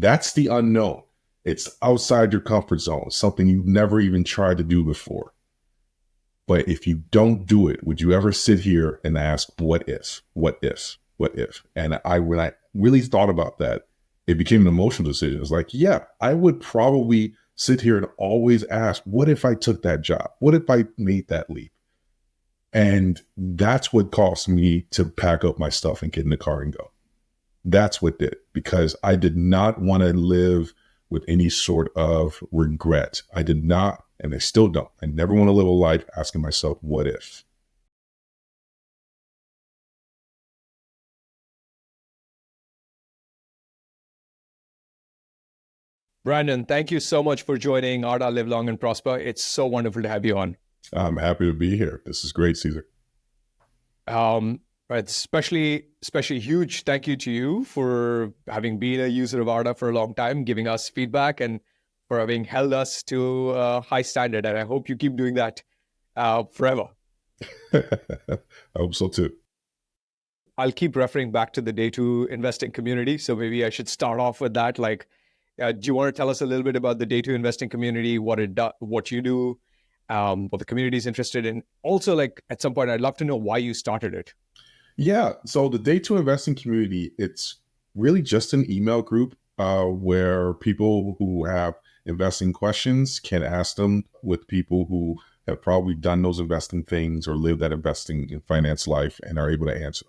That's the unknown. It's outside your comfort zone, something you've never even tried to do before. But if you don't do it, would you ever sit here and ask, what if, what if, what if? And when I really thought about that, it became an emotional decision. It's like, yeah, I would probably sit here and always ask, what if I took that job? What if I made that leap? And that's what caused me to pack up my stuff and get in the car and go. That's what did it, because I did not want to live with any sort of regret. I did not, and I still don't. I never want to live a life asking myself, what if? Brandon, thank you so much for joining Arta Live Long and Prosper. It's so wonderful to have you on. I'm happy to be here. This is great, Caesar. Right, especially huge thank you to you for having been a user of Arta for a long time, giving us feedback, and for having held us to a high standard. And I hope you keep doing that forever. I hope so too. I'll keep referring back to the day two investing community. So maybe I should start off with that. Like, do you want to tell us a little bit about the day two investing community, what you do, what the community is interested in? Also, like at some point, I'd love to know why you started it. Yeah. So the day two investing community, it's really just an email group where people who have investing questions can ask them with people who have probably done those investing things or lived that investing in finance life and are able to answer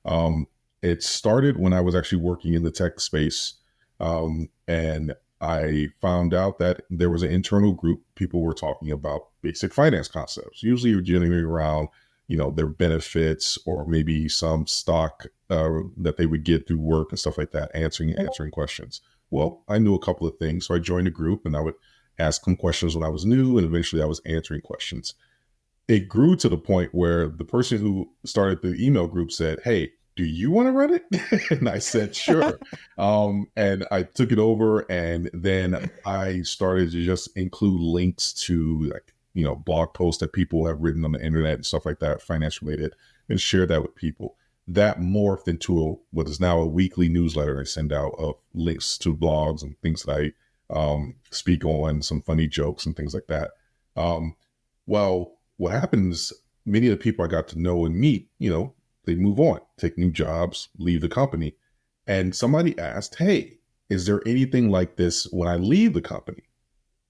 them. It started when I was actually working in the tech space. And I found out that there was an internal group. People were talking about basic finance concepts, usually generally around, their benefits or maybe some stock that they would get through work and stuff like that, answering questions. Well, I knew a couple of things, so I joined a group and I would ask them questions when I was new, and eventually I was answering questions. It grew to the point where the person who started the email group said, "Hey, do you want to run it?" And I said, sure. And I took it over, and then I started to just include links to blog posts that people have written on the internet and stuff like that, finance related, and share that with people. That morphed into what is now a weekly newsletter I send out of links to blogs and things that I speak on, some funny jokes and things like that. Well, what happens, many of the people I got to know and meet, they move on, take new jobs, leave the company. And somebody asked, "Hey, is there anything like this when I leave the company?"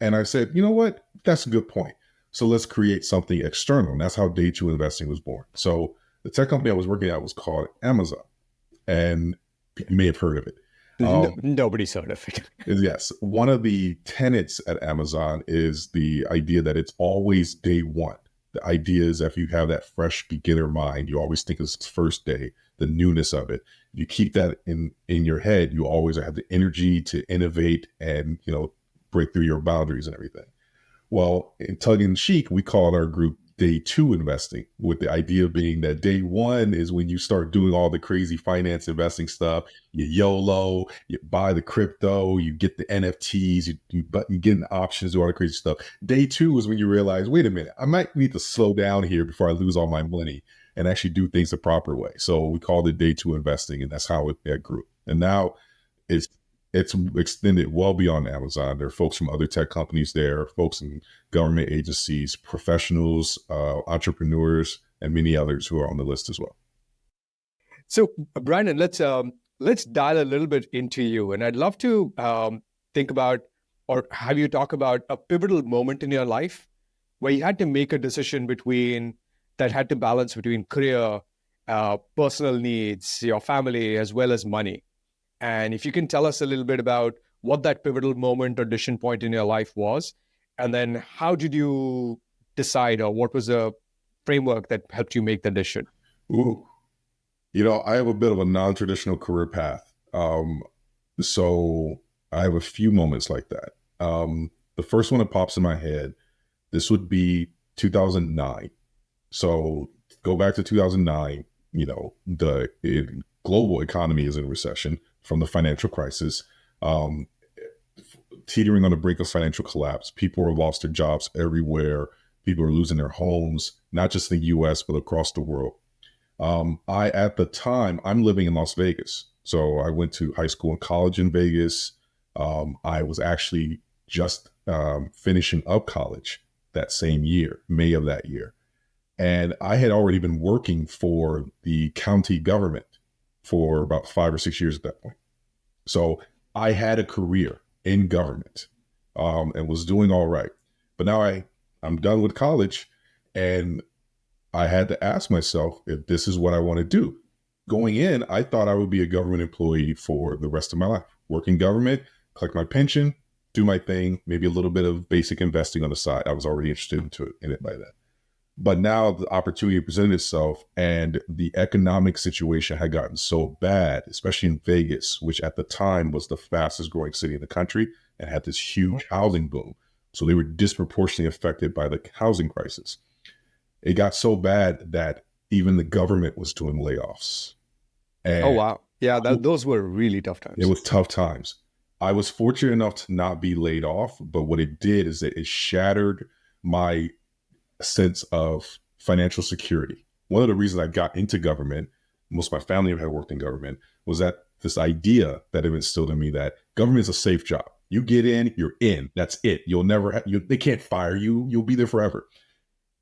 And I said, you know what? That's a good point. So let's create something external. And that's how Day Two Investing was born. So the tech company I was working at was called Amazon. And you may have heard of it. Nobody's heard of it. Yes. One of the tenets at Amazon is the idea that it's always day one. The idea is if you have that fresh beginner mind, you always think it's the first day, the newness of it. You keep that in your head, you always have the energy to innovate and, break through your boundaries and everything. Well, in tongue in cheek, we call our group Day Two Investing, with the idea being that day one is when you start doing all the crazy finance investing stuff. You YOLO, you buy the crypto, you get the NFTs, you get in options, do all the crazy stuff. Day two is when you realize, wait a minute, I might need to slow down here before I lose all my money and actually do things the proper way. So we called it Day Two Investing, and that's how it grew. And now it's extended well beyond Amazon. There are folks from other tech companies there, folks in government agencies, professionals, entrepreneurs, and many others who are on the list as well. So, Brandon, let's dial a little bit into you. And I'd love to think about or have you talk about a pivotal moment in your life where you had to make a decision that had to balance between career, personal needs, your family, as well as money. And if you can tell us a little bit about what that pivotal moment or decision point in your life was, and then how did you decide, or what was the framework that helped you make the decision? Ooh, I have a bit of a non-traditional career path. So I have a few moments like that. The first one that pops in my head, this would be 2009. So go back to 2009, the global economy is in recession from the financial crisis, teetering on the brink of financial collapse. People have lost their jobs everywhere. People are losing their homes, not just in the US, but across the world. At the time, I'm living in Las Vegas. So I went to high school and college in Vegas. I was actually just finishing up college that same year, May of that year. And I had already been working for the county government for about 5 or 6 years at that point. So I had a career in government and was doing all right. But now I'm done with college, and I had to ask myself if this is what I want to do. Going in, I thought I would be a government employee for the rest of my life, work in government, collect my pension, do my thing, maybe a little bit of basic investing on the side. I was already interested in it by then. But now the opportunity presented itself, and the economic situation had gotten so bad, especially in Vegas, which at the time was the fastest growing city in the country and had this huge housing boom. So they were disproportionately affected by the housing crisis. It got so bad that even the government was doing layoffs. And Oh, wow. Yeah, those were really tough times. it was tough times. I was fortunate enough to not be laid off, but what it did is that it shattered my sense of financial security. One of the reasons I got into government, most of my family had worked in government, was that this idea that it instilled in me that government is a safe job. You get in, you're in. That's it. You'll never they can't fire you. You'll be there forever.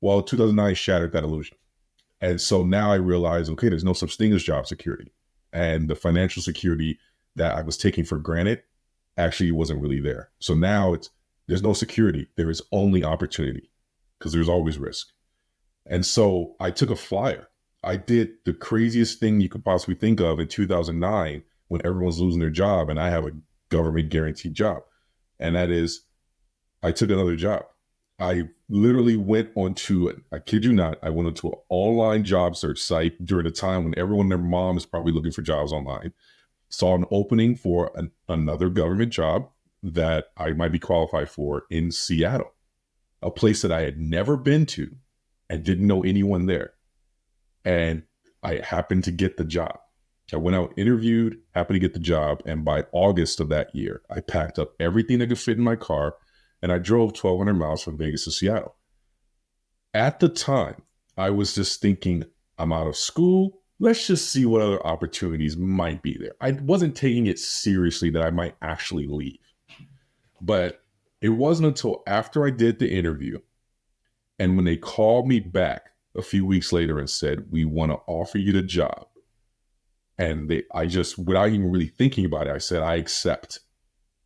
Well, 2009 shattered that illusion. And so now I realize, okay, there's no such thing as job security. And the financial security that I was taking for granted actually wasn't really there. So now there's no security. There is only opportunity, because there's always risk. And so I took a flyer. I did the craziest thing you could possibly think of in 2009 when everyone's losing their job and I have a government guaranteed job. And that is, I took another job. I literally went onto, I kid you not, I went onto an online job search site during a time when everyone and their mom is probably looking for jobs online. Saw an opening for another government job that I might be qualified for in Seattle, a place that I had never been to and didn't know anyone there. And I happened to get the job. I went out, interviewed, happened to get the job. And by August of that year, I packed up everything that could fit in my car and I drove 1,200 miles from Vegas to Seattle. At the time, I was just thinking, I'm out of school. Let's just see what other opportunities might be there. I wasn't taking it seriously that I might actually leave. But it wasn't until after I did the interview and when they called me back a few weeks later and said, we want to offer you the job. And I just, without even really thinking about it, I said, I accept.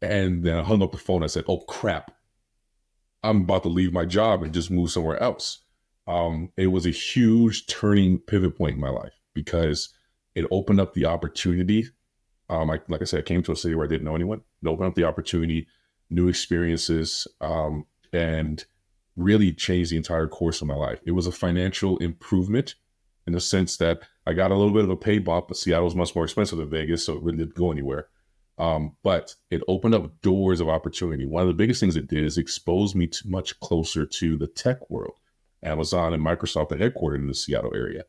And then I hung up the phone. I said, oh, crap. I'm about to leave my job and just move somewhere else. It was a huge turning pivot point in my life because it opened up the opportunity. Like I said, I came to a city where I didn't know anyone. It opened up the opportunity, new experiences, and really changed the entire course of my life. It was a financial improvement in the sense that I got a little bit of a pay bump, but Seattle was much more expensive than Vegas, so it really didn't go anywhere. But it opened up doors of opportunity. One of the biggest things it did is expose me to much closer to the tech world. Amazon and Microsoft are headquartered in the Seattle area.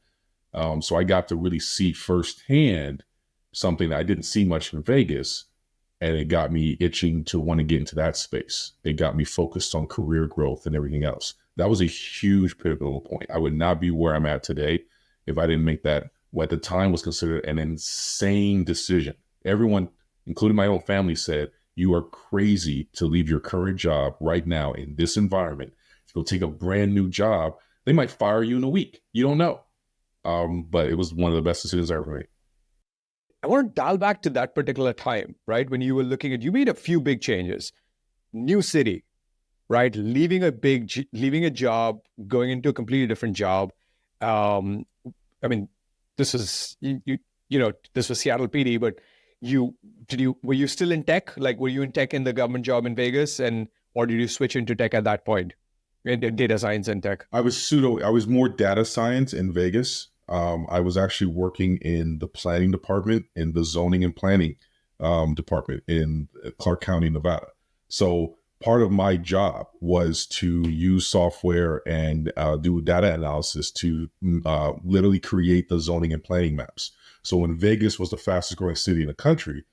So I got to really see firsthand something that I didn't see much in Vegas. And it got me itching to want to get into that space. It got me focused on career growth and everything else. That was a huge pivotal point. I would not be where I'm at today if I didn't make that, what at the time was considered an insane decision. Everyone, including my own family, said, you are crazy to leave your current job right now in this environment. To go take a brand new job. They might fire you in a week. You don't know. But it was one of the best decisions I ever made. I want to dial back to that particular time, right? When you were looking at, you made a few big changes. New city, right? Leaving a job, going into a completely different job. I mean, this is, this was Seattle PD, but were you still in tech? Like, were you in tech in the government job in Vegas, or did you switch into tech at that point? In data science and tech? I was more data science in Vegas. I was actually working in the planning department, in the zoning and planning department in Clark County, Nevada. So part of my job was to use software and do data analysis to literally create the zoning and planning maps. So when Vegas was the fastest growing city in the country,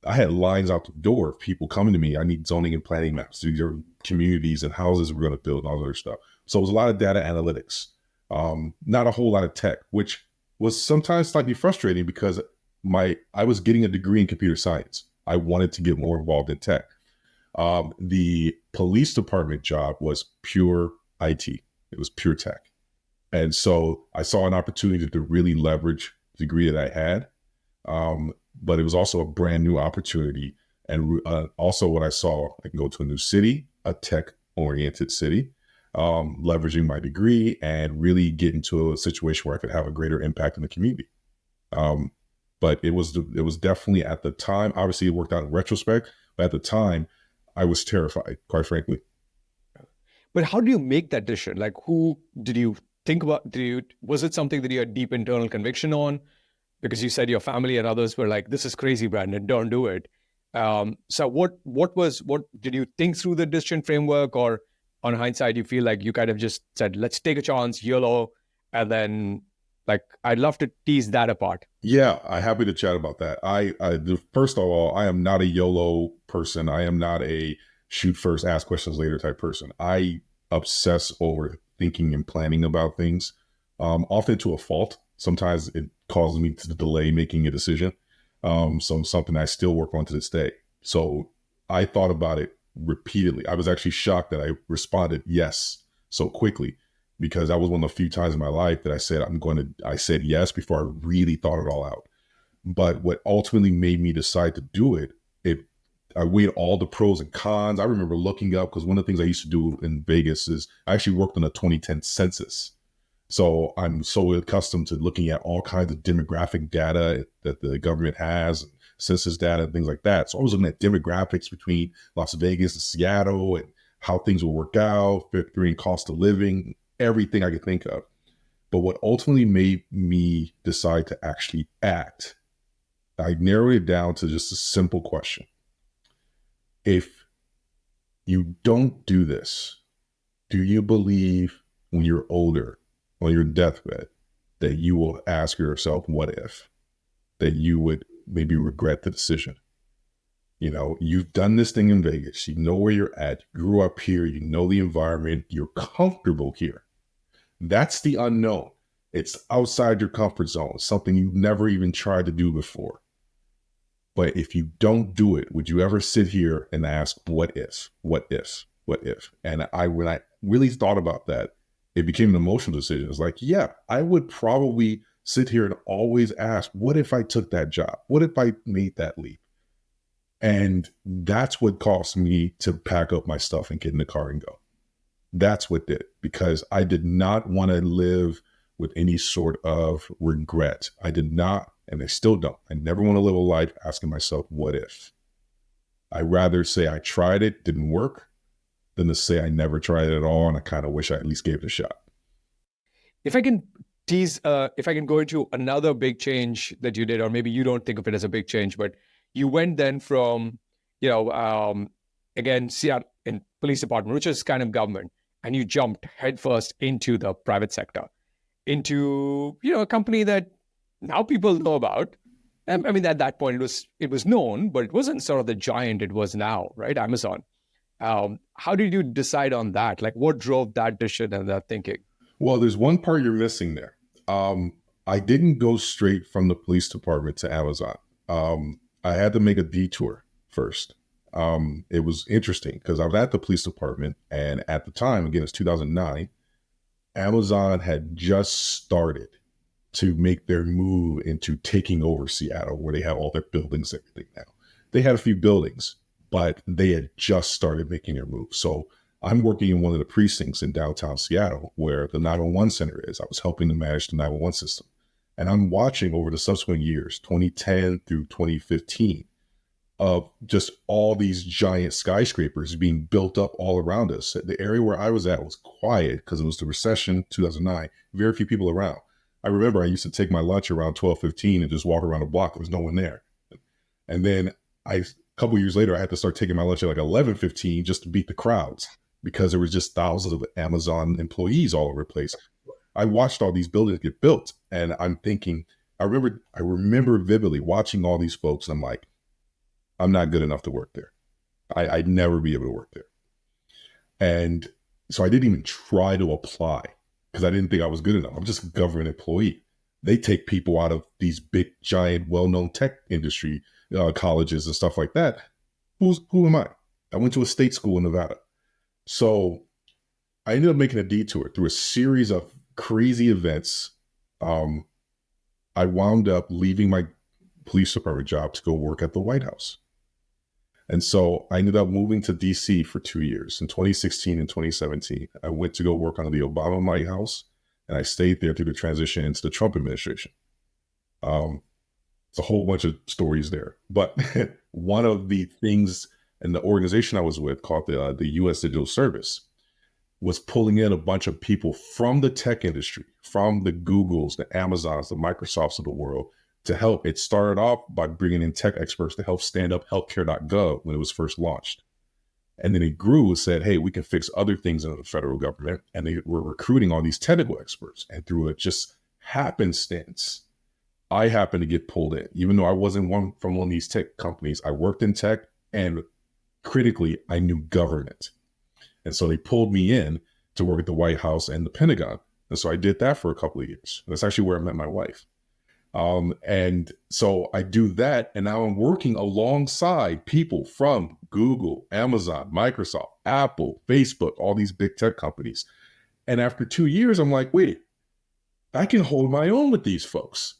I had lines out the door of people coming to me. I need zoning and planning maps. These are communities and houses we're going to build and all that other stuff. So it was a lot of data analytics. Not a whole lot of tech, which was sometimes slightly frustrating because I was getting a degree in computer science. I wanted to get more involved in tech. The police department job was pure IT. It was pure tech. And so I saw an opportunity to really leverage the degree that I had. But it was also a brand new opportunity. And also what I saw, I can go to a new city, a tech oriented city, leveraging my degree and really get into a situation where I could have a greater impact in the community. Um, but it was definitely at the time, obviously it worked out in retrospect, but at the time I was terrified, quite frankly. But how do you make that decision? Like, who did you think about? Was it something that you had deep internal conviction on? Because you said your family and others were like, "This is crazy, Brandon. Don't do it." So, what did you think through the decision framework, or on hindsight, you feel like you kind of just said, "Let's take a chance, YOLO," and then like, I'd love to tease that apart. Yeah, I'm happy to chat about that. First of all, I am not a YOLO person. I am not a shoot first, ask questions later type person. I obsess over thinking and planning about things, often to a fault. Sometimes it causes me to delay making a decision. So something I still work on to this day. So I thought about it repeatedly. I was actually shocked that I responded yes so quickly, because that was one of the few times in my life that I said yes before I really thought it all out. But what ultimately made me decide to do it, I weighed all the pros and cons. I remember looking up, because one of the things I used to do in Vegas is I actually worked on the 2010 census. So I'm so accustomed to looking at all kinds of demographic data that the government has, census data and things like that. So I was looking at demographics between Las Vegas and Seattle and how things will work out, figuring cost of living, everything I could think of. But what ultimately made me decide to actually act, I narrowed it down to just a simple question. If you don't do this, do you believe when you're older, on your deathbed, that you will ask yourself, what if? That you would maybe regret the decision? You know, you've done this thing in Vegas. You know where you're at. You grew up here. You know the environment. You're comfortable here. That's the unknown. It's outside your comfort zone, something you've never even tried to do before. But if you don't do it, would you ever sit here and ask, what if, what if, what if? And when I really thought about that, it became an emotional decision. It's like, yeah, I would probably sit here and always ask, what if I took that job? What if I made that leap? And that's what caused me to pack up my stuff and get in the car and go. That's what did it, because I did not want to live with any sort of regret. I did not, and I still don't. I never want to live a life asking myself, what if? I'd rather say I tried it, didn't work, than to say I never tried it at all, and I kind of wish I at least gave it a shot. If I can if I can go into another big change that you did, or maybe you don't think of it as a big change, but you went then from, again, Seattle in police department, which is kind of government, and you jumped headfirst into the private sector, into, a company that now people know about. I mean, at that point it was known, but it wasn't sort of the giant it was now, right? Amazon. How did you decide on that? Like, what drove that decision and that thinking? Well, there's one part you're missing there. I didn't go straight from the police department to Amazon. I had to make a detour first. It was interesting because I was at the police department, and at the time, again, it's 2009, Amazon had just started to make their move into taking over Seattle, where they have all their buildings and everything now. They had a few buildings, but they had just started making their move. So I'm working in one of the precincts in downtown Seattle where the 911 center is. I was helping to manage the 911 system. And I'm watching over the subsequent years, 2010 through 2015, of just all these giant skyscrapers being built up all around us. The area where I was at was quiet because it was the recession, 2009, very few people around. I remember I used to take my lunch around 12:15 and just walk around the block. There was no one there. And then a couple of years later, I had to start taking my lunch at like 11:15 just to beat the crowds because there was just thousands of Amazon employees all over the place. I watched all these buildings get built, and I'm thinking, I remember vividly watching all these folks, and I'm like, I'm not good enough to work there. I'd never be able to work there. And so I didn't even try to apply because I didn't think I was good enough. I'm just a government employee. They take people out of these big, giant, well-known tech industry colleges and stuff like that. Who am I? I went to a state school in Nevada. So I ended up making a detour through a series of crazy events. Um, I wound up leaving my police department job to go work at the White House. And so I ended up moving to DC for 2 years in 2016 and 2017. I went to go work on the Obama White House, and I stayed there through the transition into the Trump administration. It's a whole bunch of stories there. But one of the things in the organization I was with, called the U.S. Digital Service, was pulling in a bunch of people from the tech industry, from the Googles, the Amazons, the Microsofts of the world, to help. It started off by bringing in tech experts to help stand up healthcare.gov when it was first launched. And then it grew and said, hey, we can fix other things in the federal government. And they were recruiting all these technical experts. And through it just happenstance, I happened to get pulled in. Even though I wasn't from one of these tech companies, I worked in tech, and critically, I knew government. And so they pulled me in to work at the White House and the Pentagon. And so I did that for a couple of years. That's actually where I met my wife. And so I do that. And now I'm working alongside people from Google, Amazon, Microsoft, Apple, Facebook, all these big tech companies. And after 2 years, I'm like, wait, I can hold my own with these folks.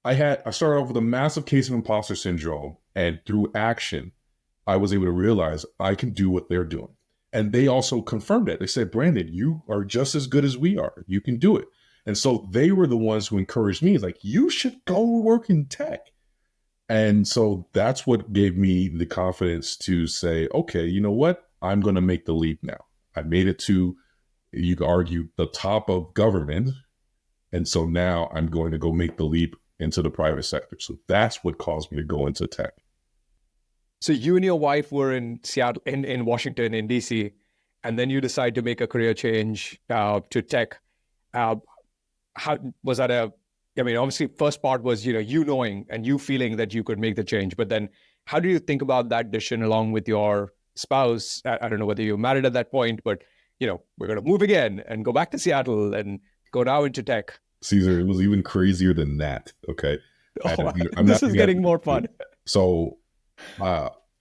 I started off with a massive case of imposter syndrome, and through action, I was able to realize I can do what they're doing. And they also confirmed it. They said, Brandon, you are just as good as we are. You can do it. And so they were the ones who encouraged me, like, you should go work in tech. And so that's what gave me the confidence to say, okay, you know what? I'm going to make the leap now. I made it to, you could argue, the top of government. And so now I'm going to go make the leap into the private sector. So that's what caused me to go into tech. So you and your wife were in Seattle, in Washington, in DC, and then you decide to make a career change to tech. How was that? Obviously, first part was you knowing and you feeling that you could make the change. But then, how do you think about that decision along with your spouse? I don't know whether you're married at that point, but we're going to move again and go back to Seattle and go now into tech. Caesar, it was even crazier than that. Okay, this is getting more fun. So,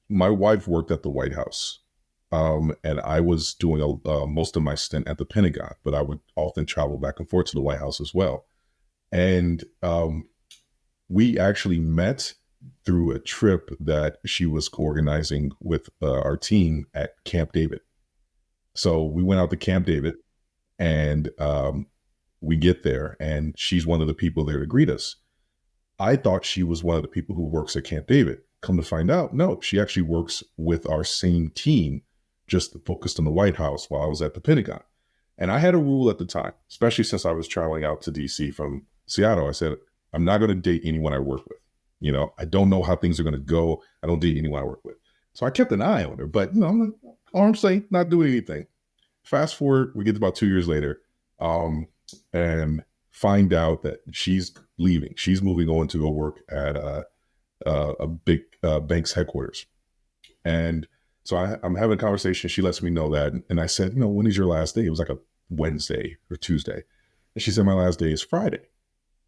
my wife worked at the White House, and I was doing most of my stint at the Pentagon, but I would often travel back and forth to the White House as well. And we actually met through a trip that she was co-organizing with our team at Camp David. So we went out to Camp David, and we get there, and she's one of the people there to greet us. I thought she was one of the people who works at Camp David. Come to find out, no, she actually works with our same team, just focused on the White House while I was at the Pentagon. And I had a rule at the time, especially since I was traveling out to DC from Seattle. I said, I'm not going to date anyone I work with. I don't know how things are going to go. I don't date anyone I work with. So I kept an eye on her, but I'm like, arm's length, not doing anything. Fast forward, we get about 2 years later, and find out that she's leaving. She's moving on to go work at a big bank's headquarters. And so I'm having a conversation. She lets me know that. And I said, when is your last day? It was like a Wednesday or Tuesday. And she said, my last day is Friday.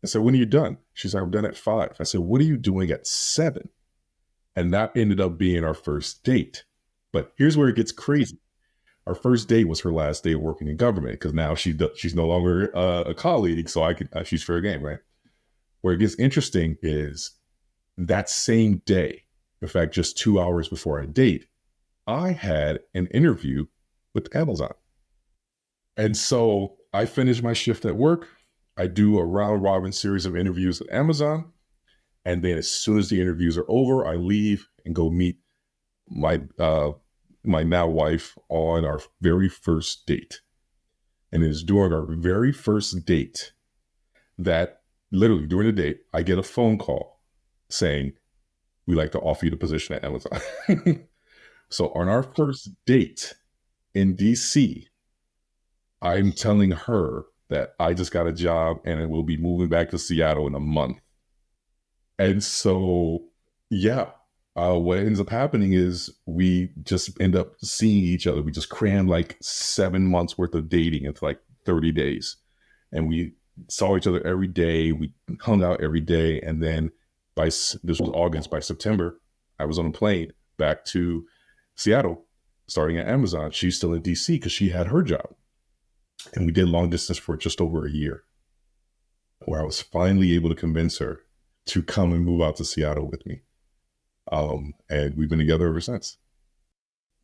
I said, when are you done? She said, I'm done at 5. I said, what are you doing at 7? And that ended up being our first date. But here's where it gets crazy. Our first date was her last day of working in government, because now she's no longer a colleague. So she's fair game, right? Where it gets interesting is that same day, in fact, just 2 hours before our date, I had an interview with Amazon. And so I finish my shift at work. I do a round robin series of interviews at Amazon. And then as soon as the interviews are over, I leave and go meet my now wife on our very first date. And it is during our very first date that, literally during the date, I get a phone call saying, we'd like to offer you the position at Amazon. So on our first date in DC, I'm telling her that I just got a job and we'll be moving back to Seattle in a month. And so, what ends up happening is we just end up seeing each other. We just crammed like 7 months worth of dating into like 30 days. And we saw each other every day. We hung out every day. And then This was August. By September, I was on a plane back to Seattle, starting at Amazon. She's still in DC because she had her job. And we did long distance for just over a year, where I was finally able to convince her to come and move out to Seattle with me. And we've been together ever since.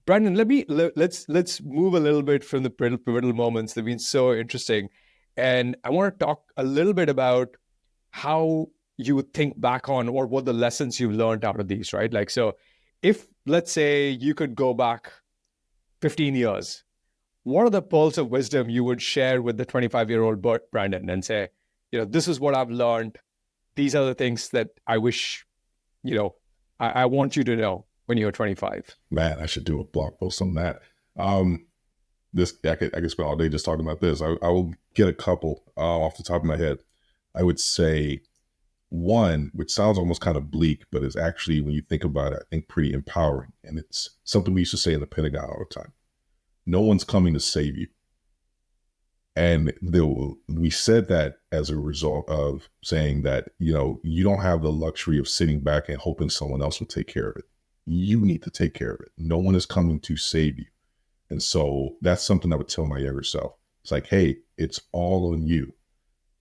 Brandon, let's move a little bit from the pivotal moments. They've been so interesting. And I want to talk a little bit about how you would think back on, or what the lessons you've learned out of these, right? Like, so if, let's say, you could go back 15 years, what are the pearls of wisdom you would share with the 25-year-old Brandon and say, this is what I've learned. These are the things that I wish, I want you to know when you're 25. Man, I should do a blog post on that. I could spend all day just talking about this. I will get a couple off the top of my head. I would say one, which sounds almost kind of bleak, but is actually, when you think about it, I think pretty empowering. And it's something we used to say in the Pentagon all the time. No one's coming to save you. And we said that as a result of saying that, you don't have the luxury of sitting back and hoping someone else will take care of it. You need to take care of it. No one is coming to save you. And so that's something I would tell my younger self. It's like, hey, it's all on you.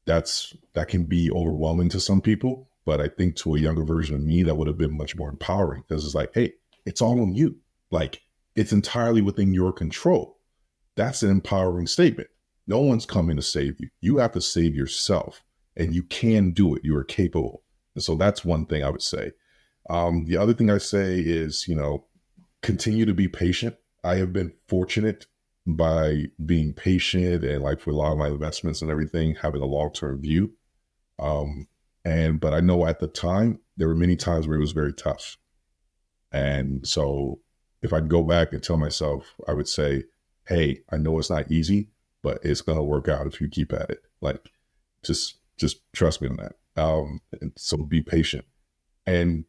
That can be overwhelming to some people, but I think to a younger version of me, that would have been much more empowering, because it's like, hey, it's all on you. Like, it's entirely within your control. That's an empowering statement. No one's coming to save you. You have to save yourself, and you can do it. You are capable. And so that's one thing I would say. The other thing I say is, continue to be patient. I have been fortunate by being patient, and like for a lot of my investments and everything, having a long-term view. But I know at the time, there were many times where it was very tough. And so if I'd go back and tell myself, I would say, hey, I know it's not easy, but it's going to work out if you keep at it. Like, just trust me on that. And so be patient and,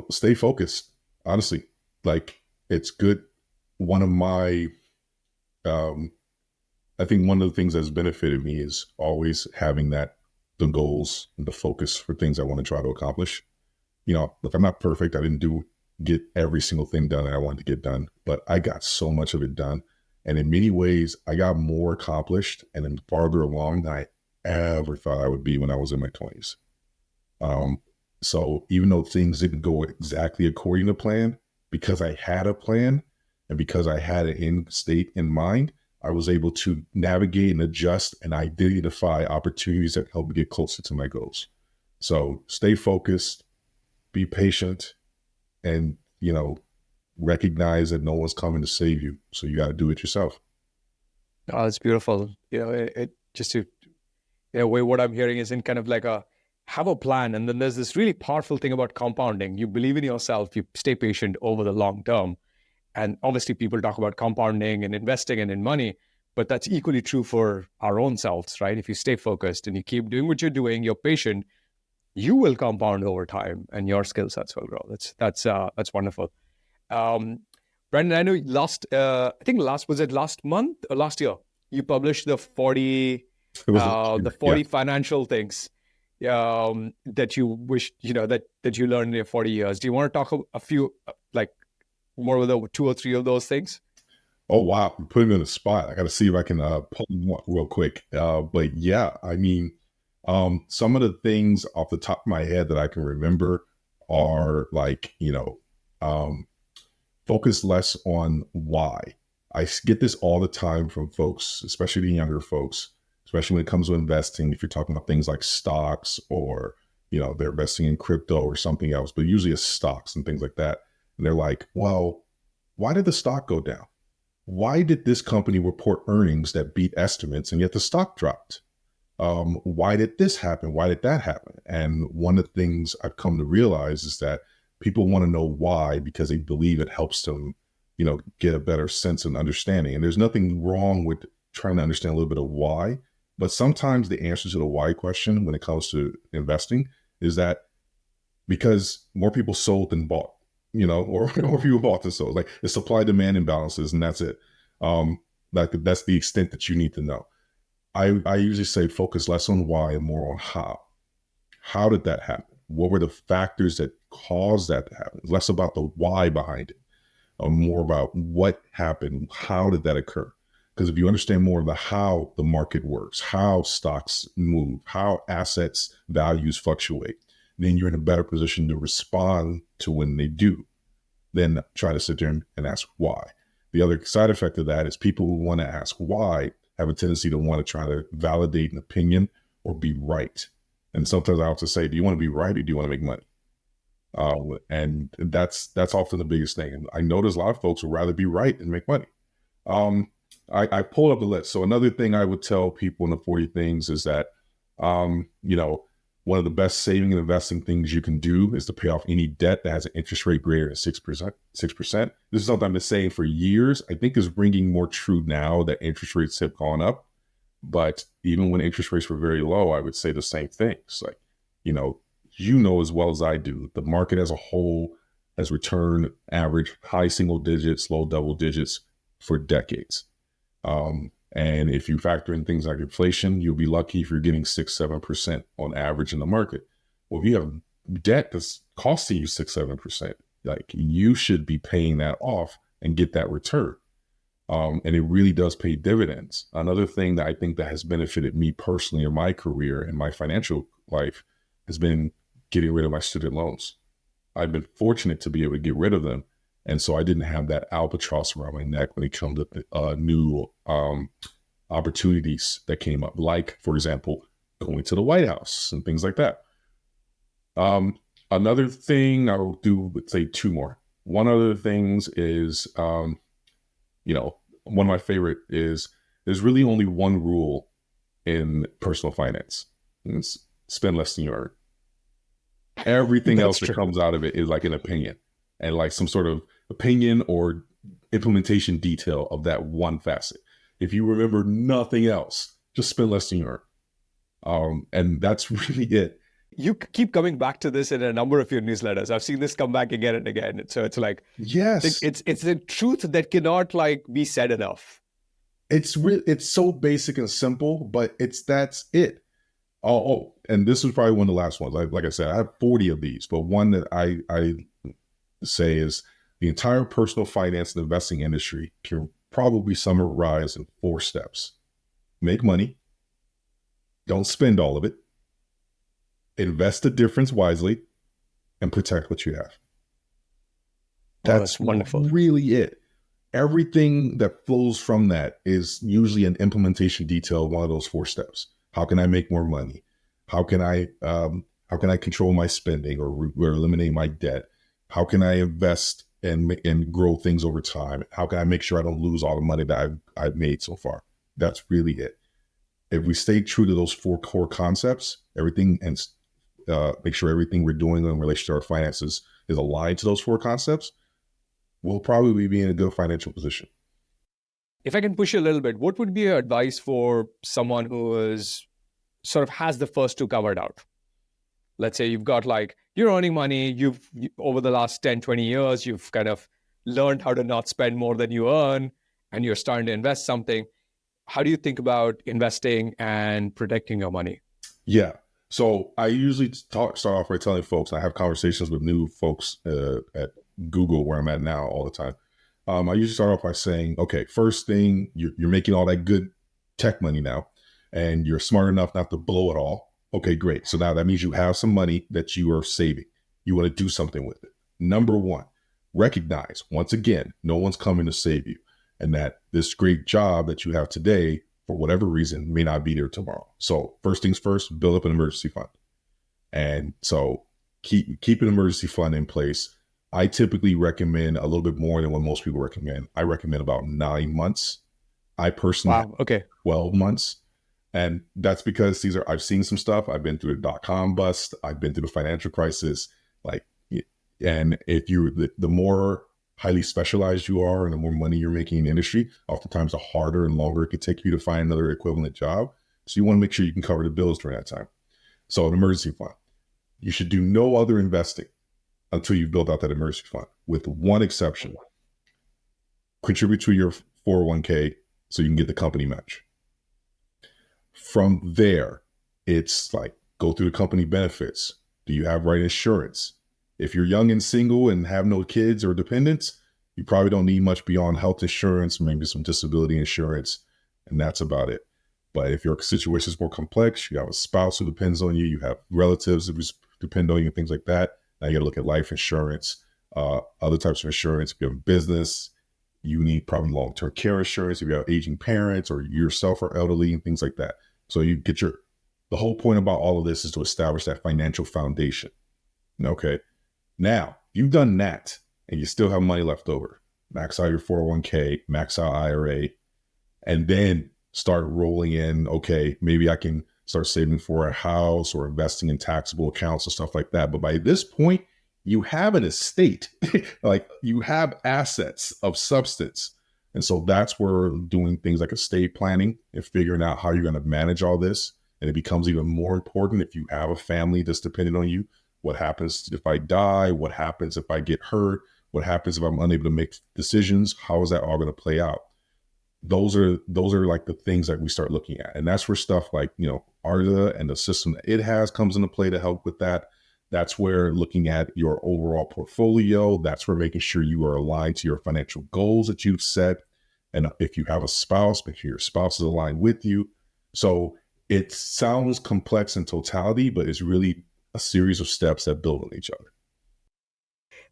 stay focused. Honestly, like, it's good. One of my, I think one of the things that's benefited me is always having the goals and the focus for things I want to try to accomplish. Look, I'm not perfect. I didn't get every single thing done that I wanted to get done, but I got so much of it done. And in many ways, I got more accomplished and then farther along than I ever thought I would be when I was in my 20s. So even though things didn't go exactly according to plan, because I had a plan and because I had an end state in mind, I was able to navigate and adjust and identify opportunities that help me get closer to my goals. So stay focused, be patient, and, recognize that no one's coming to save you. So you got to do it yourself. Oh, that's beautiful. What I'm hearing is in kind of like have a plan. And then there's this really powerful thing about compounding. You believe in yourself, you stay patient over the long term. And obviously people talk about compounding and investing and in money, but that's equally true for our own selves, right? If you stay focused and you keep doing what you're doing, you're patient, you will compound over time and your skill sets will grow. That's wonderful. Brandon, I know was it last month or last year? You published the 40 financial things that you wish, that you learned in your 40 years. Do you want to talk a few, like more of the 2 or 3 of those things? Oh, wow. You're putting me on the spot. I got to see if I can pull them up real quick. But yeah, I mean, some of the things off the top of my head that I can remember are like, focus less on why. I get this all the time from folks, especially the younger folks, especially when it comes to investing. If you're talking about things like stocks or, they're investing in crypto or something else, but usually it's stocks and things like that. And they're like, well, why did the stock go down? Why did this company report earnings that beat estimates and yet the stock dropped? Why did this happen? Why did that happen? And one of the things I've come to realize is that people want to know why, because they believe it helps them, get a better sense and understanding. And there's nothing wrong with trying to understand a little bit of why, but sometimes the answer to the why question when it comes to investing is that because more people sold than bought, or people bought than sold. Like, the supply demand imbalances, and that's it. That's the extent that you need to know. I usually say focus less on why and more on how. How did that happen? what were the factors that caused that to happen? Less about the why behind it, or more about what happened, how did that occur? Because if you understand more of the how the market works, how stocks move, how assets values fluctuate, then you're in a better position to respond to when they do, than try to sit there and ask why. The other side effect of that is people who want to ask why have a tendency to want to try to validate an opinion or be right. And sometimes I also say, do you want to be right or do you want to make money? And that's often the biggest thing. And I notice a lot of folks would rather be right than make money. I pulled up the list. So another thing I would tell people in the 40 things is that, one of the best saving and investing things you can do is to pay off any debt that has an interest rate greater than 6%. 6%. This is something I've been saying for years. I think is ringing more true now that interest rates have gone up. But even when interest rates were very low, I would say the same things. Like, as well as I do, the market as a whole has returned average high single digits, low double digits for decades. And if you factor in things like inflation, you'll be lucky if you're getting 6-7% on average in the market. Well, if you have debt that's costing you 6-7%, like you should be paying that off and get that return. And it really does pay dividends. Another thing that I think that has benefited me personally in my career and my financial life has been getting rid of my student loans. I've been fortunate to be able to get rid of them. And so I didn't have that albatross around my neck when it comes to new opportunities that came up, like, for example, going to the White House and things like that. Another thing I will do, let's say two more. One of the things is, one of my favorite is there's really only one rule in personal finance. And it's spend less than you earn. Everything else that comes out of it is like an opinion and like some sort of opinion or implementation detail of that one facet. If you remember nothing else, just spend less than you earn. And that's really it. You keep coming back to this in a number of your newsletters. I've seen this come back again and again. So it's like, yes, it's a truth that cannot like be said enough. It's so basic and simple, but that's it. Oh, and this is probably one of the last ones. Like I said, I have 40 of these, but one that I say is the entire personal finance and investing industry can probably summarize in 4 steps. Make money. Don't spend all of it. Invest the difference wisely and protect what you have. That's wonderful. Really it. Everything that flows from that is usually an implementation detail of one of those 4 steps. How can I make more money? How can I control my spending or eliminate my debt? How can I invest and grow things over time? How can I make sure I don't lose all the money that I've made so far? That's really it. If we stay true to those 4 core concepts, everything, and make sure everything we're doing in relation to our finances is aligned to those 4 concepts, we'll probably be in a good financial position. If I can push you a little bit, what would be your advice for someone who is sort of has the first 2 covered out? Let's say you've got you're earning money, over the last 10, 20 years, you've kind of learned how to not spend more than you earn, and you're starting to invest something. How do you think about investing and protecting your money? Yeah. So I usually start off by telling folks, I have conversations with new folks at Google, where I'm at now, all the time. I usually start off by saying, okay, first thing, you're making all that good tech money now, and you're smart enough not to blow it all. Okay, great. So now that means you have some money that you are saving. You want to do something with it. Number 1, recognize, once again, no one's coming to save you, and that this great job that you have today, for whatever reason, may not be there tomorrow. So first things first, build up an emergency fund. And so keep an emergency fund in place. I typically recommend a little bit more than what most people recommend. I recommend about 9 months. I personally have 12 months. And that's because I've seen some stuff. I've been through the .com bust. I've been through the financial crisis. And if the more highly specialized you are and the more money you're making in the industry, oftentimes the harder and longer it could take you to find another equivalent job. So you want to make sure you can cover the bills during that time. So an emergency fund. You should do no other investing until you've built out that emergency fund, with one exception. Contribute to your 401k so you can get the company match. From there, it's like go through the company benefits, Do you have right insurance? If you're young and single and have no kids or dependents, you probably don't need much beyond health insurance, maybe some disability insurance, and that's about it. But if your situation is more complex, you have a spouse who depends on you, you have relatives who depend on you, things like that. Now you got to look at life insurance, other types of insurance. If you have a business, you need probably long-term care insurance. If you have aging parents or yourself are elderly and things like that. So you get the whole point about all of this is to establish that financial foundation. Okay. Now you've done that and you still have money left over. Max out your 401k, max out IRA, and then start rolling in, okay, maybe I can start saving for a house or investing in taxable accounts and stuff like that. But by this point, you have an estate, like you have assets of substance. And so that's where doing things like estate planning and figuring out how you're going to manage all this. And it becomes even more important if you have a family that's dependent on you. What happens if I die? What happens if I get hurt? What happens if I'm unable to make decisions? How is that all going to play out? Those are like the things that we start looking at. And that's where stuff like, Arta and the system that it has comes into play to help with that. That's where looking at your overall portfolio, that's where making sure you are aligned to your financial goals that you've set. And if you have a spouse, make sure your spouse is aligned with you. So it sounds complex in totality, but it's really a series of steps that build on each other.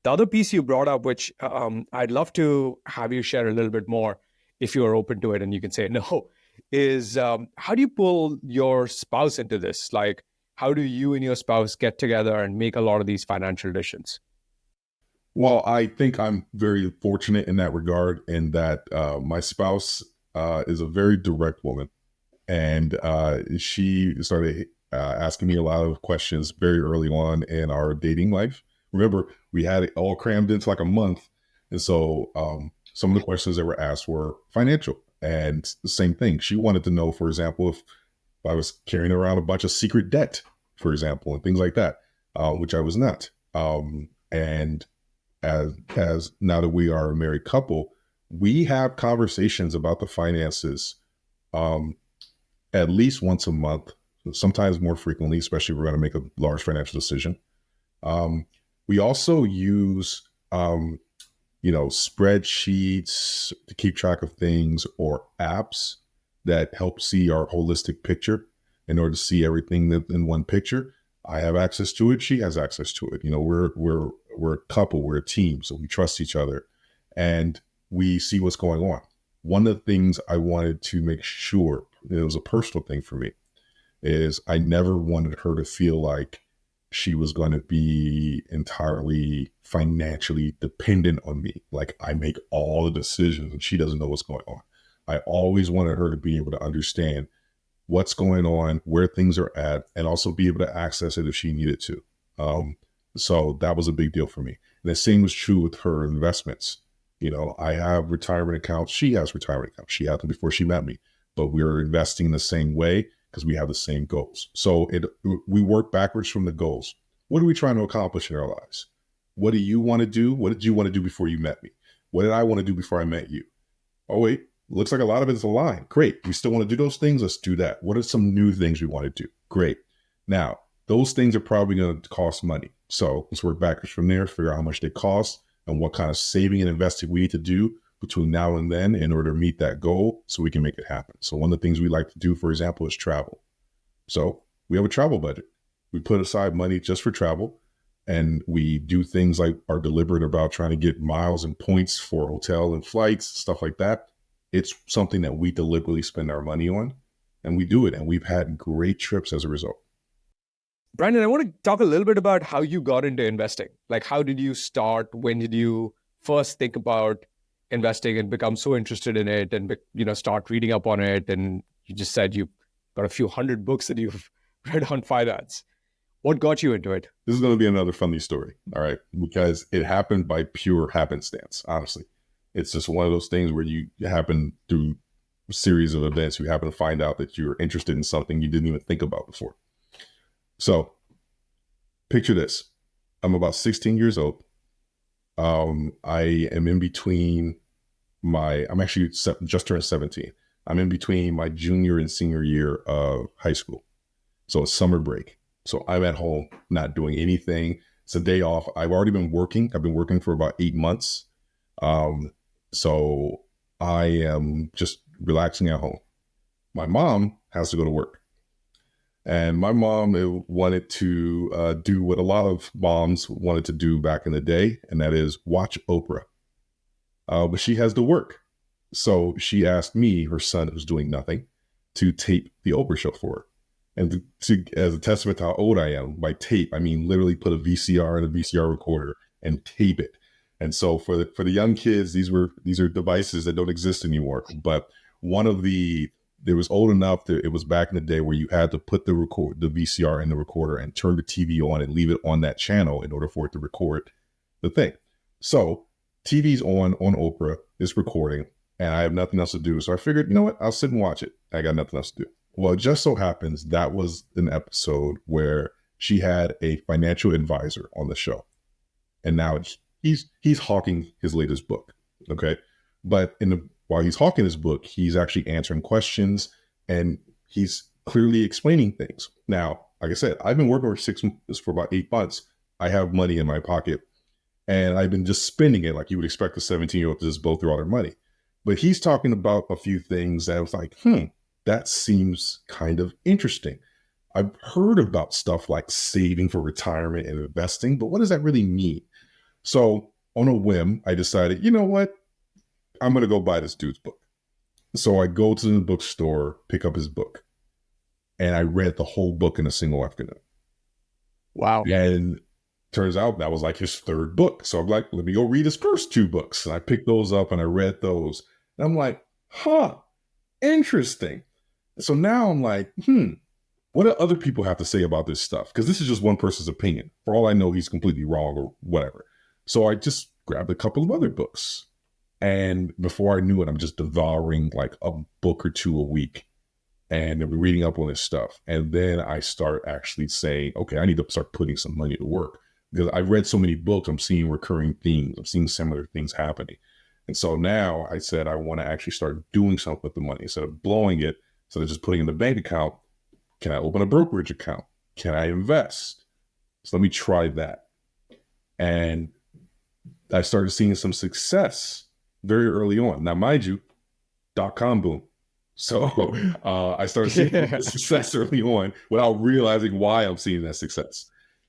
The other piece you brought up, which I'd love to have you share a little bit more, if you're open to it and you can say no, is how do you pull your spouse into this? Like, how do you and your spouse get together and make a lot of these financial decisions? Well, I think I'm very fortunate in that regard, in that my spouse is a very direct woman. And she started asking me a lot of questions very early on in our dating life. Remember, we had it all crammed into like a month. And so some of the questions that were asked were financial. And the same thing. She wanted to know, for example, if I was carrying around a bunch of secret debt, for example, and things like that, which I was not. And as now that we are a married couple, we have conversations about the finances at least once a month, sometimes more frequently, especially if we're going to make a large financial decision. We also use, spreadsheets to keep track of things, or apps that help see our holistic picture in order to see everything in one picture. I have access to it. She has access to it. We're a couple, we're a team, so we trust each other and we see what's going on. One of the things I wanted to make sure, it was a personal thing for me, is I never wanted her to feel like she was going to be entirely financially dependent on me. Like I make all the decisions and she doesn't know what's going on. I always wanted her to be able to understand what's going on, where things are at, and also be able to access it if she needed to. So that was a big deal for me. And the same was true with her investments. I have retirement accounts. She has retirement accounts. She had them before she met me, but we're investing in the same way because we have the same goals. So we work backwards from the goals. What are we trying to accomplish in our lives? What do you want to do? What did you want to do before you met me? What did I want to do before I met you? Oh, wait, looks like a lot of it is aligned. Great. We still want to do those things. Let's do that. What are some new things we want to do? Great. Now, those things are probably going to cost money. So let's work backwards from there, figure out how much they cost and what kind of saving and investing we need to do between now and then in order to meet that goal so we can make it happen. So one of the things we like to do, for example, is travel. So we have a travel budget. We put aside money just for travel, and we do things like are deliberate about trying to get miles and points for hotel and flights, stuff like that. It's something that we deliberately spend our money on, and we do it. And we've had great trips as a result. Brandon, I want to talk a little bit about how you got into investing. Like, how did you start? When did you first think about investing and become so interested in it and, start reading up on it? And you just said you've got a few hundred books that you've read on finance. What got you into it? This is going to be another funny story, all right? Because it happened by pure happenstance, honestly. It's just one of those things where you happen through a series of events, you happen to find out that you're interested in something you didn't even think about before. So picture this. I'm about 16 years old. I am in between I'm actually just turned 17. I'm in between my junior and senior year of high school. So it's summer break. So I'm at home, not doing anything. It's a day off. I've already been working. I've been working for about 8 months. Um, so I am just relaxing at home. My mom has to go to work. And my mom wanted to do what a lot of moms wanted to do back in the day, and that is watch Oprah. But she has to work. So she asked me, her son who's doing nothing, to tape the Oprah show for her. And as a testament to how old I am, by tape, I mean literally put a VCR in a VCR recorder and tape it. And so for the young kids, these are devices that don't exist anymore. But one of it was old enough that it was back in the day where you had to put the VCR in the recorder and turn the TV on and leave it on that channel in order for it to record the thing. So TV's on Oprah, it's recording, and I have nothing else to do. So I figured, you know what? I'll sit and watch it. I got nothing else to do. Well, it just so happens that was an episode where she had a financial advisor on the show. And now he's hawking his latest book. Okay. But while he's hawking his book, he's actually answering questions and he's clearly explaining things. Now, like I said, I've been working for about 8 months. I have money in my pocket and I've been just spending it like you would expect a 17-year-old to just blow through all their money. But he's talking about a few things that I was like, that seems kind of interesting. I've heard about stuff like saving for retirement and investing, but what does that really mean? So on a whim, I decided, you know what? I'm going to go buy this dude's book. So I go to the bookstore, pick up his book, and I read the whole book in a single afternoon. Wow. And turns out that was like his third book. So I'm like, let me go read his first 2 books. And I picked those up and I read those. And I'm like, interesting. So now I'm like, what do other people have to say about this stuff? Because this is just one person's opinion. For all I know, he's completely wrong or whatever. So I just grabbed a couple of other books. And before I knew it, I'm just devouring like a book or 2 a week and reading up on this stuff. And then I start actually saying, okay, I need to start putting some money to work. Because I've read so many books, I'm seeing recurring themes. I'm seeing similar things happening. And so now I said, I want to actually start doing something with the money instead of blowing it. Instead of just putting it in the bank account, can I open a brokerage account? Can I invest? So let me try that. And I started seeing some success very early on. Now, mind you, .com boom. So I started seeing success early on without realizing why I'm seeing that success.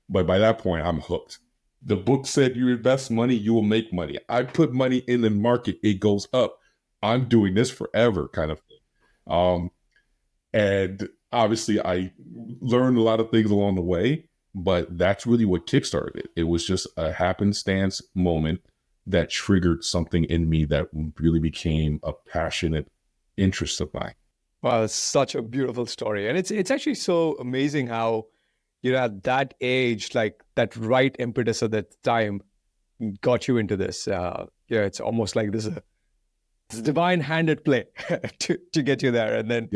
But by that point, I'm hooked. The book said you invest money, you will make money. I put money in the market, it goes up. I'm doing this forever kind of thing. And obviously I learned a lot of things along the way, but that's really what kickstarted it. It was just a happenstance moment that triggered something in me that really became a passionate interest of mine. Wow, it's such a beautiful story. And it's actually so amazing how, at that age, like that right impetus at that time got you into this. It's almost like this divine handed play to get you there. And then,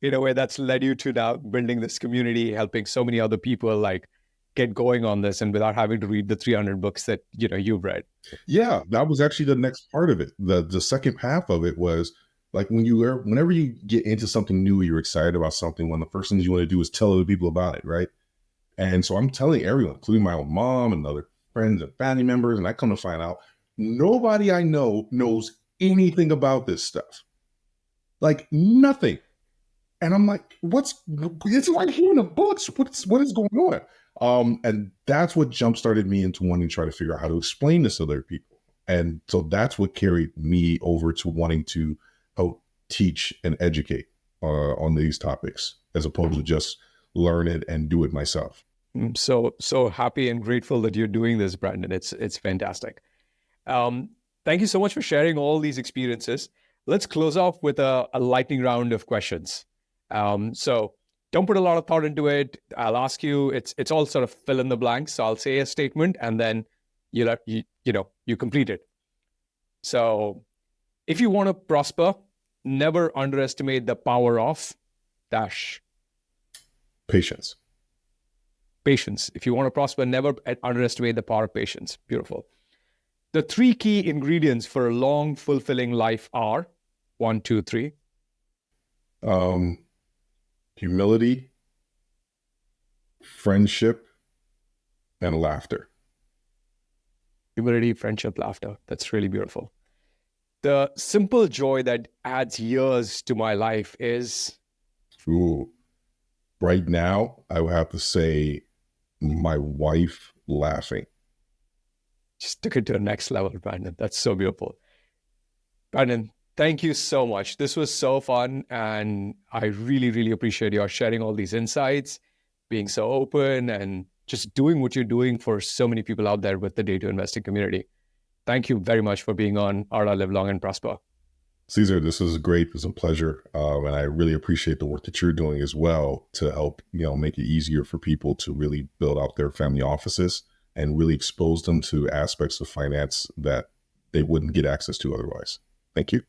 in a way that's led you to now building this community, helping so many other people like get going on this and without having to read the 300 books that, you've read. Yeah, that was actually the next part of it. The second half of it was like whenever you get into something new, you're excited about something, one of the first things you want to do is tell other people about it, right? And so I'm telling everyone, including my own mom and other friends and family members, and I come to find out nobody I know knows anything about this stuff. Like nothing. And I'm like, it's like here in the books. What is going on? And that's what jump-started me into wanting to try to figure out how to explain this to other people. And so that's what carried me over to wanting to help teach and educate on these topics, as opposed to just learn it and do it myself. I'm so happy and grateful that you're doing this, Brandon. It's fantastic. Thank you so much for sharing all these experiences. Let's close off with a lightning round of questions. So don't put a lot of thought into it. I'll ask you, it's all sort of fill in the blanks. So I'll say a statement and then you complete it. So if you want to prosper, never underestimate the power of dash. Patience. Patience. If you want to prosper, never underestimate the power of patience. Beautiful. The 3 key ingredients for a long, fulfilling life are 1, 2, 3. Humility, friendship, and laughter. Humility, friendship, laughter. That's really beautiful. The simple joy that adds years to my life is. Ooh, right now, I would have to say my wife laughing. Just took it to the next level, Brandon. That's so beautiful. Brandon, thank you so much. This was so fun. And I really, really appreciate your sharing all these insights, being so open, and just doing what you're doing for so many people out there with the day to investing community. Thank you very much for being on Arta, Live Long and Prosper. Cesar, this was great. It was a pleasure. And I really appreciate the work that you're doing as well to help, make it easier for people to really build out their family offices and really expose them to aspects of finance that they wouldn't get access to otherwise. Thank you.